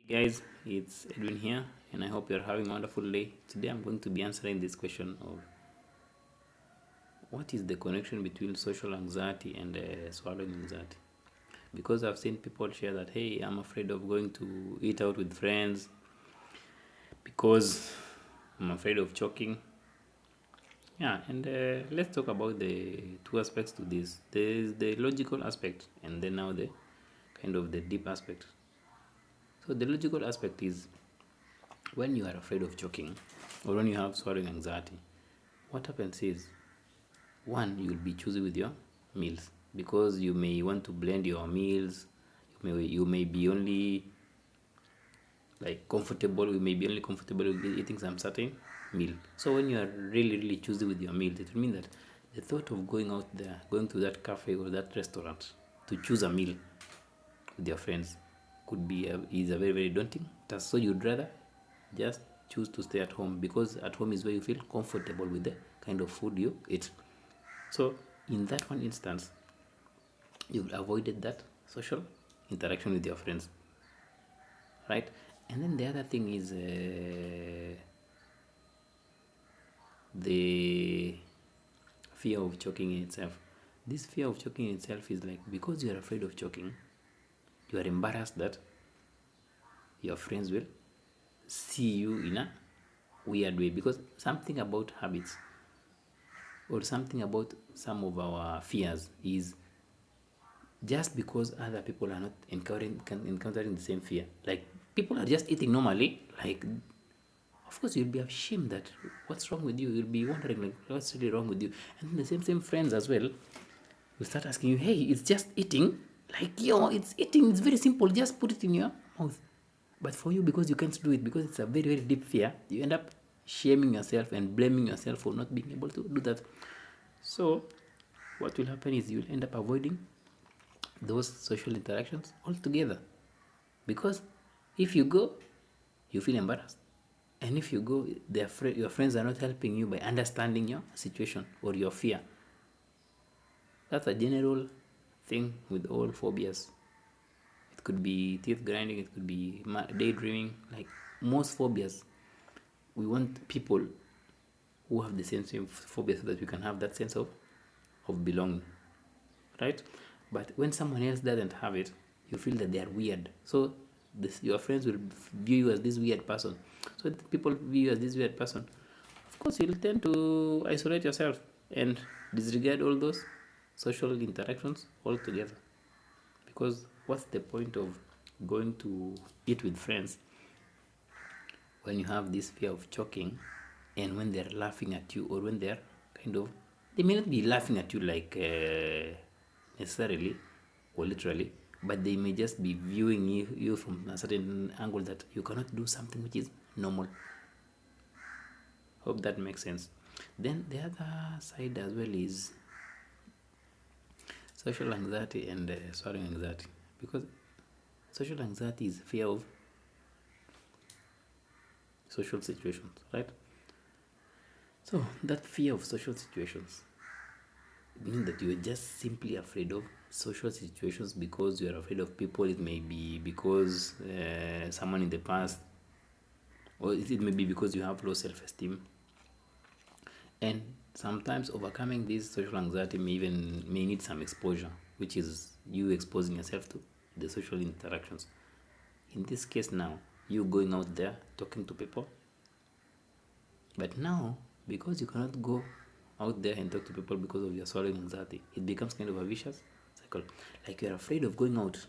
Hey guys, it's Edwin here, and I hope you're having a wonderful day. Today I'm going to be answering this question of what is the connection between social anxiety and swallowing anxiety? Because I've seen people share that, hey, I'm afraid of going to eat out with friends because I'm afraid of choking. Yeah, and let's talk about the two aspects to this. There's the logical aspect, and then now the kind of the deep aspect. So the logical aspect is when you are afraid of choking or when you have swallowing anxiety, what happens is one, you'll be choosy with your meals because you may want to blend your meals. You may be only like comfortable. You may be only comfortable with eating some certain meal. So when you are really choosy with your meals, it will mean that the thought of going out there, going to that cafe or that restaurant to choose a meal with your friends could be is a very daunting task. So you'd rather just choose to stay at home because at home is where you feel comfortable with the kind of food you eat. So in that one instance, you've avoided that social interaction with your friends, right? And then the other thing is the fear of choking in itself. This fear of choking in itself is like because you are afraid of choking, you are embarrassed that your friends will see you in a weird way because something about habits or something about some of our fears is just because other people are not encountering the same fear. Like people are just eating normally, like of course you'll be ashamed that what's wrong with you. You'll be wondering like what's really wrong with you, and then the same friends as well will start asking you, hey, it's just eating. Like yo, it's eating. It's very simple. Just put it in your mouth. But for you, because you can't do it, because it's a very deep fear, you end up shaming yourself and blaming yourself for not being able to do that. So what will happen is you'll end up avoiding those social interactions altogether because if you go you feel embarrassed, and if you go your friends are not helping you by understanding your situation or your fear. That's a general thing with all phobias. It could be teeth grinding, it could be daydreaming. Like most phobias, we want people who have the same phobia so that we can have that sense of belonging, right? But when someone else doesn't have it, you feel that they are weird. So your friends will view you as this weird person. So people view you as this weird person. Of course, you'll tend to isolate yourself and disregard all those social interactions altogether. Because what's the point of going to eat with friends when you have this fear of choking, and when they're laughing at you, or when they're kind of, they may not be laughing at you like necessarily or literally, but they may just be viewing you from a certain angle that you cannot do something which is normal. Hope that makes sense. Then the other side as well is social anxiety and swallowing anxiety, because social anxiety is fear of social situations, right? So that fear of social situations means that you're just simply afraid of social situations because you're afraid of people. It may be because someone in the past, or it may be because you have low self-esteem. And sometimes overcoming this social anxiety may need some exposure, which is you exposing yourself to the social interactions. In this case now, you going out there talking to people. But now, because you cannot go out there and talk to people because of your swallowing anxiety, it becomes kind of a vicious cycle. Like you're afraid of going out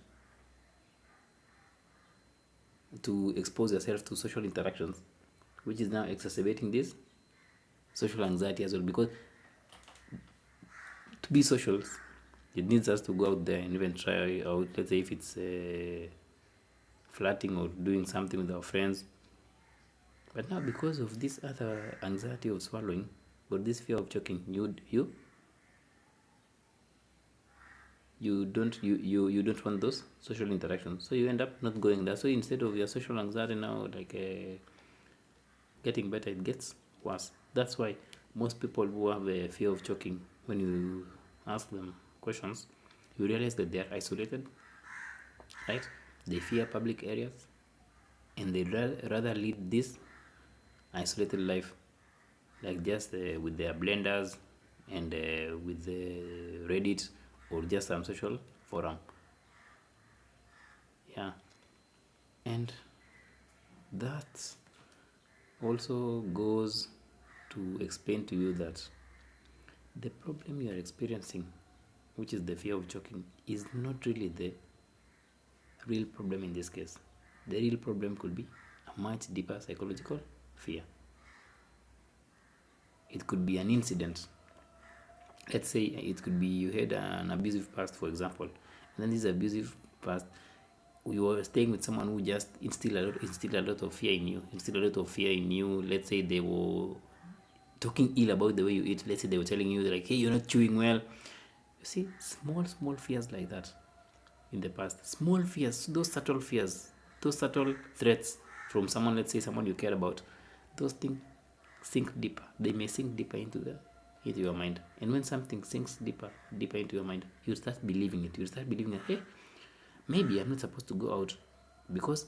to expose yourself to social interactions, which is now exacerbating this social anxiety as well. Because to be social, it needs us to go out there and even try out, let's say if it's flirting or doing something with our friends. But now, because of this other anxiety of swallowing or this fear of choking, you don't want those social interactions, so you end up not going there. So instead of your social anxiety now like getting better, it gets worse. That's why most people who have a fear of choking, when you ask them questions, you realize that they are isolated, right? They fear public areas, and they rather lead this isolated life, like just with their blenders and with the Reddit or just some social forum. Yeah, and that also goes to explain to you that the problem you are experiencing, which is the fear of choking, is not really the real problem in this case. The real problem could be a much deeper psychological fear. It could be an incident. Let's say it could be you had an abusive past, for example, and then this abusive past, you were staying with someone who just instilled a lot of fear in you, Let's say they were talking ill about the way you eat. Let's say they were telling you like, hey, you're not chewing well. You see, small fears like that in the past. Small fears, those subtle fears, those subtle threats from someone, let's say someone you care about, those things sink deeper. They may sink deeper into your mind. And when something sinks deeper into your mind, you start believing it. You start believing that, hey, maybe I'm not supposed to go out because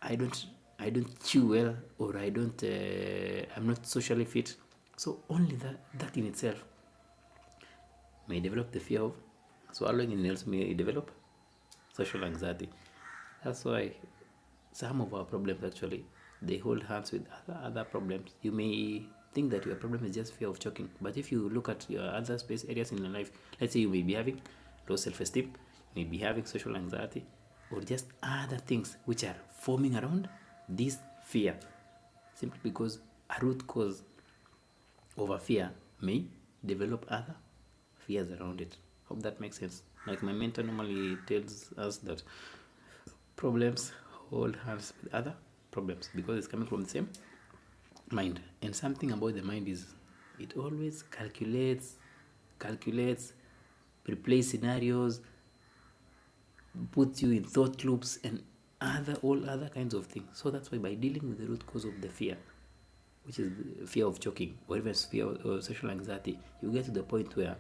I don't chew well, or I'm not socially fit. So only that in itself may develop the fear of swallowing, and also may develop social anxiety. That's why some of our problems actually, they hold hands with other problems. You may think that your problem is just fear of choking, but if you look at your other space areas in your life, let's say you may be having low self-esteem, you may be having social anxiety, or just other things which are forming around this fear, simply because a root cause of a fear may develop other fears around it. Hope that makes sense. Like my mentor normally tells us that problems hold hands with other problems because it's coming from the same mind. And something about the mind is it always calculates, replays scenarios, puts you in thought loops, and all other kinds of things. So that's why by dealing with the root cause of the fear, which is the fear of choking or even fear of social anxiety, you get to the point where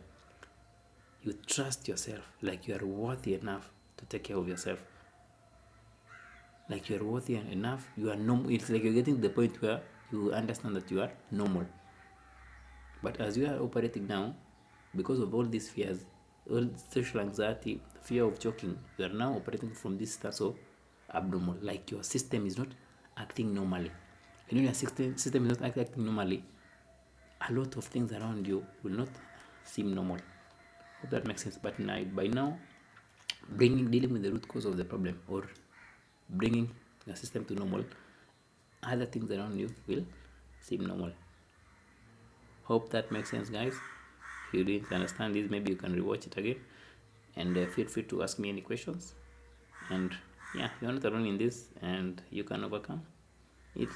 you trust yourself, like you are worthy enough to take care of yourself. Like you are worthy enough, you are normal. It's like you're getting to the point where you understand that you are normal. But as you are operating now, because of all these fears, all social anxiety, fear of choking, you are now operating from this stance of abnormal. Like your system is not acting normally. And when your system is not acting normally, a lot of things around you will not seem normal. Hope that makes sense. But by now, dealing with the root cause of the problem, or bringing the system to normal, other things around you will seem normal. Hope that makes sense, guys. If you didn't understand this, maybe you can rewatch it again, and feel free to ask me any questions. And yeah, you're not alone in this, and you can overcome it.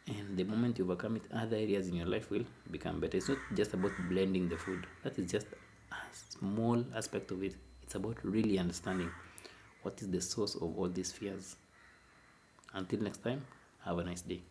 And the moment you overcome it, other areas in your life will become better. It's not just about blending the food. That is just a small aspect of it. It's about really understanding what is the source of all these fears. Until next time, have a nice day.